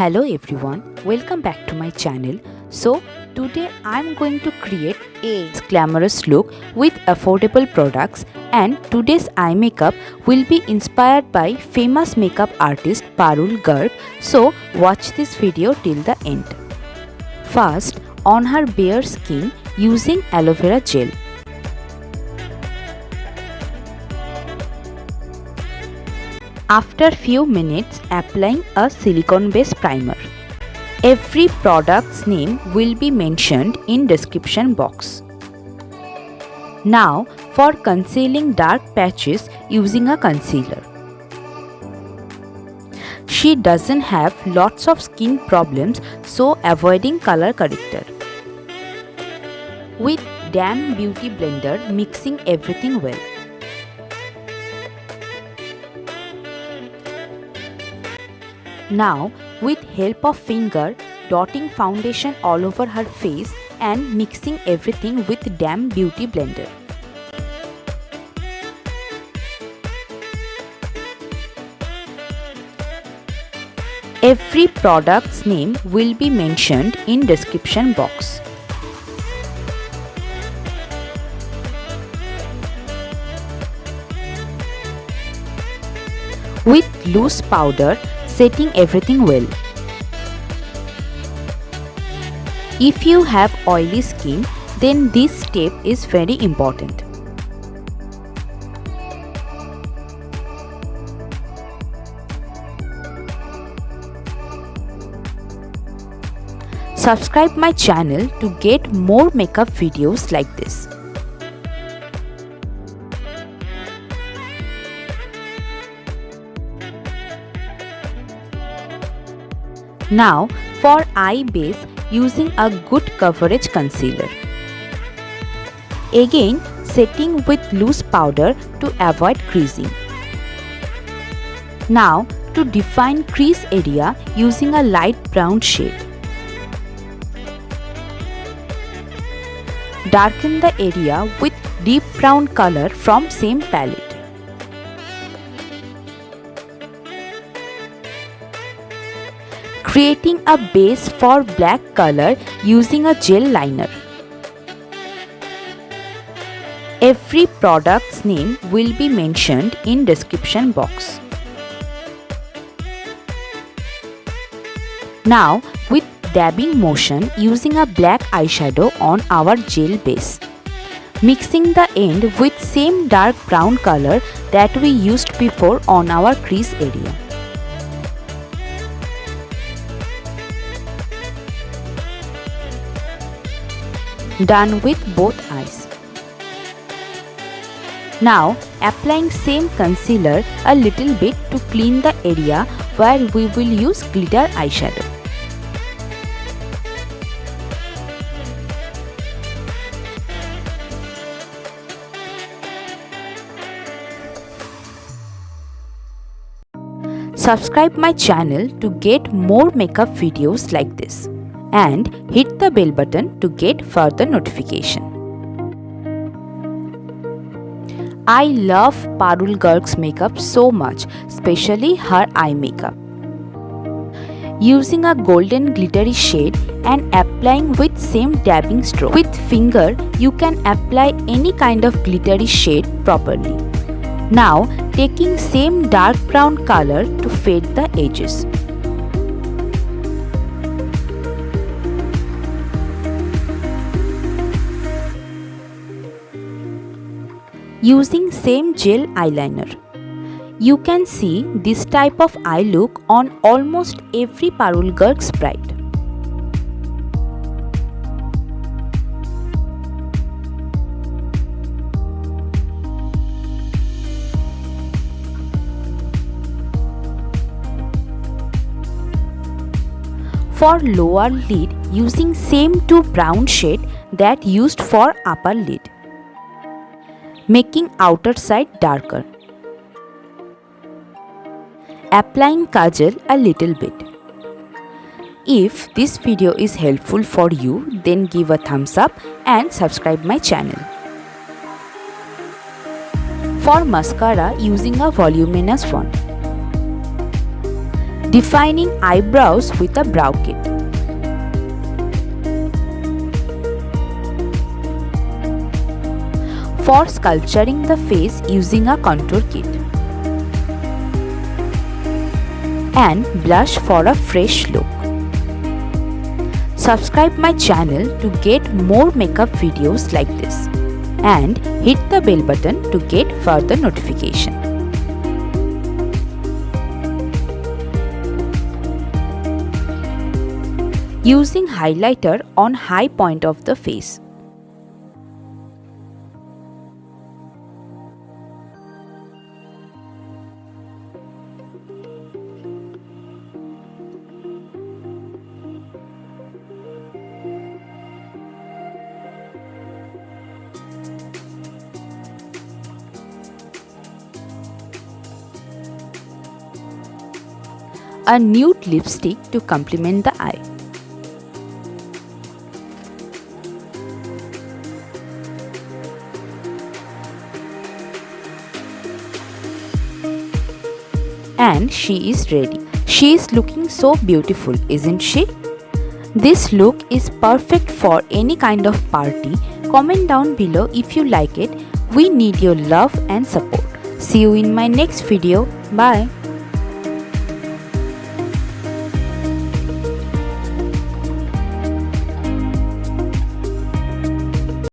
Hello everyone, welcome back to my channel. So today I'm going to create a glamorous look with affordable products, and today's eye makeup will be inspired by famous makeup artist Parul Garg. So watch this video till the end. First, on her bare skin using aloe vera gel. After few minutes, applying a silicone-based primer. Every product's name will be mentioned in description box. Now, for concealing dark patches using a concealer. She doesn't have lots of skin problems, so avoiding color corrector. With Damn Beauty Blender, mixing everything well. Now, with help of finger, dotting foundation all over her face and mixing everything with Damn Beauty Blender. Every product's name will be mentioned in description box. With loose powder, setting everything well. If you have oily skin, then this step is very important. Subscribe my channel to get more makeup videos like this. Now for eye base, using a good coverage concealer. Again setting with loose powder to avoid creasing. Now to define crease area using a light brown shade. Darken the area with deep brown color from same palette. Creating a base for black color using a gel liner. Every product's name will be mentioned in description box. Now with dabbing motion using a black eyeshadow on our gel base. Mixing the end with same dark brown color that we used before on our crease area. Done with both eyes. Now applying same concealer a little bit to clean the area where we will use glitter eyeshadow. Subscribe my channel to get more makeup videos like this, and hit the bell button to get further notification. I love Parul Garg's makeup so much, especially her eye makeup. Using a golden glittery shade and applying with same dabbing stroke. With finger, you can apply any kind of glittery shade properly. Now taking same dark brown color to fade the edges. Using same gel eyeliner. You can see this type of eye look on almost every Parul Garg's bride. For lower lid, using same two brown shade that used for upper lid. Making outer side darker. Applying kajal a little bit. If this video is helpful for you, then give a thumbs up and subscribe my channel. For mascara, using a voluminous one. Defining eyebrows with a brow kit. For sculpturing the face using a contour kit. And blush for a fresh look. Subscribe my channel to get more makeup videos like this and hit the bell button to get further notification. Using highlighter on high point of the face. A nude lipstick to complement the eye. And she is ready. She is looking so beautiful, isn't she? This look is perfect for any kind of party. Comment down below if you like it. We need your love and support. See you in my next video. Bye.